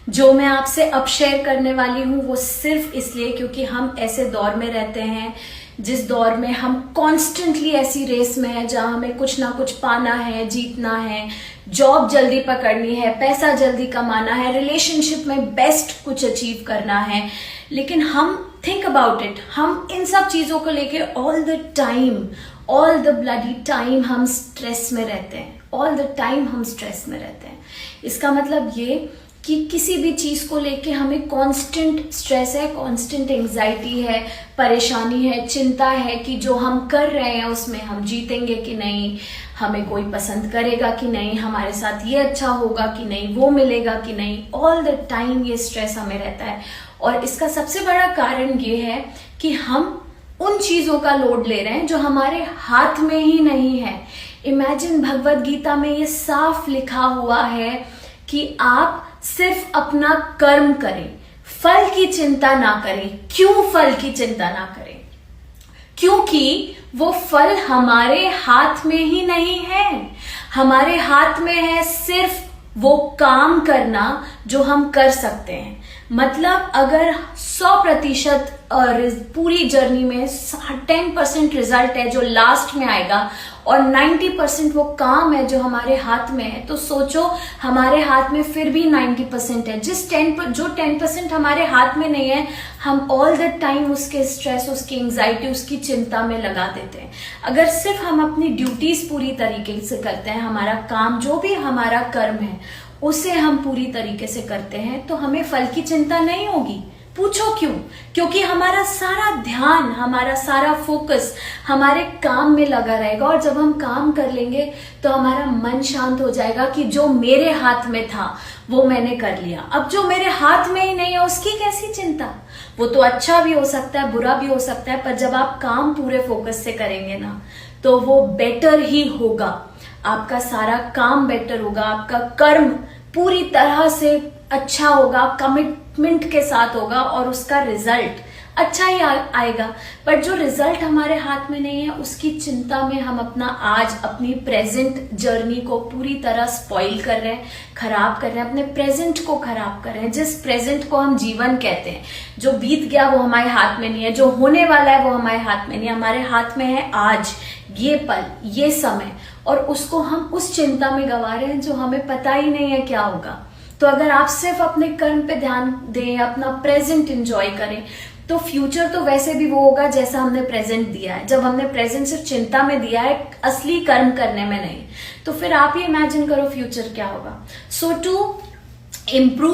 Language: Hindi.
जो मैं आपसे अब शेयर करने वाली हूँ वो सिर्फ इसलिए क्योंकि हम ऐसे दौर में रहते हैं जिस दौर में हम कॉन्स्टेंटली ऐसी रेस में है जहां हमें कुछ ना कुछ पाना है, जीतना है, जॉब जल्दी पकड़नी है, पैसा जल्दी कमाना है, रिलेशनशिप में बेस्ट कुछ अचीव करना है। लेकिन हम थिंक अबाउट इट, हम इन सब चीजों को लेके ऑल द ब्लडी टाइम हम स्ट्रेस में रहते हैं, ऑल द टाइम हम स्ट्रेस में रहते हैं। इसका मतलब ये कि किसी भी चीज को लेके हमें कांस्टेंट स्ट्रेस है, कांस्टेंट एंजाइटी है, परेशानी है, चिंता है कि जो हम कर रहे हैं उसमें हम जीतेंगे कि नहीं, हमें कोई पसंद करेगा कि नहीं, हमारे साथ ये अच्छा होगा कि नहीं, वो मिलेगा कि नहीं। ऑल द टाइम ये स्ट्रेस हमें रहता है और इसका सबसे बड़ा कारण ये है कि हम उन चीजों का लोड ले रहे हैं जो हमारे हाथ में ही नहीं है। इमेजिन भगवत गीता में ये साफ लिखा हुआ है कि आप सिर्फ अपना कर्म करें, फल की चिंता ना करें। क्यों फल की चिंता ना करें? क्योंकि वो फल हमारे हाथ में ही नहीं है। हमारे हाथ में है सिर्फ वो काम करना जो हम कर सकते हैं। मतलब अगर 100% पूरी जर्नी में 10% रिजल्ट है जो लास्ट में आएगा और 90% वो काम है जो हमारे हाथ में है, तो सोचो हमारे हाथ में फिर भी 90% है। जो 10% हमारे हाथ में नहीं है, हम ऑल द टाइम उसके स्ट्रेस, उसकी एंजाइटी, उसकी चिंता में लगा देते हैं। अगर सिर्फ हम अपनी ड्यूटीज पूरी तरीके से करते हैं, हमारा काम जो भी हमारा कर्म है उसे हम पूरी तरीके से करते हैं, तो हमें फल की चिंता नहीं होगी। पूछो क्यों? क्योंकि हमारा सारा ध्यान, हमारा सारा फोकस हमारे काम में लगा रहेगा और जब हम काम कर लेंगे तो हमारा मन शांत हो जाएगा कि जो मेरे हाथ में था वो मैंने कर लिया। अब जो मेरे हाथ में ही नहीं है उसकी कैसी चिंता? वो तो अच्छा भी हो सकता है, बुरा भी हो सकता है, पर जब आप काम पूरे फोकस से करेंगे ना तो वो बेटर ही होगा। आपका सारा काम बेटर होगा, आपका कर्म पूरी तरह से अच्छा होगा, कमिटमेंट के साथ होगा और उसका रिजल्ट अच्छा ही आएगा। बट जो रिजल्ट हमारे हाथ में नहीं है उसकी चिंता में हम अपना आज, अपनी प्रेजेंट जर्नी को पूरी तरह स्पॉइल कर रहे हैं, खराब कर रहे हैं, अपने प्रेजेंट को खराब कर रहे हैं। जिस प्रेजेंट को हम जीवन कहते हैं, जो बीत गया वो हमारे हाथ में नहीं है, जो होने वाला है वो हमारे हाथ में नहीं है। हमारे हाथ में है आज, ये पल, ये समय, और उसको हम उस चिंता में गंवा रहे हैं जो हमें पता ही नहीं है क्या होगा। तो अगर आप सिर्फ अपने कर्म पे ध्यान दें, अपना प्रेजेंट एंजॉय करें, तो फ्यूचर तो वैसे भी वो होगा जैसा हमने प्रेजेंट दिया है। जब हमने प्रेजेंट सिर्फ चिंता में दिया है, असली कर्म करने में नहीं, तो फिर आप ही इमेजिन करो फ्यूचर क्या होगा। सो टू इम्प्रूव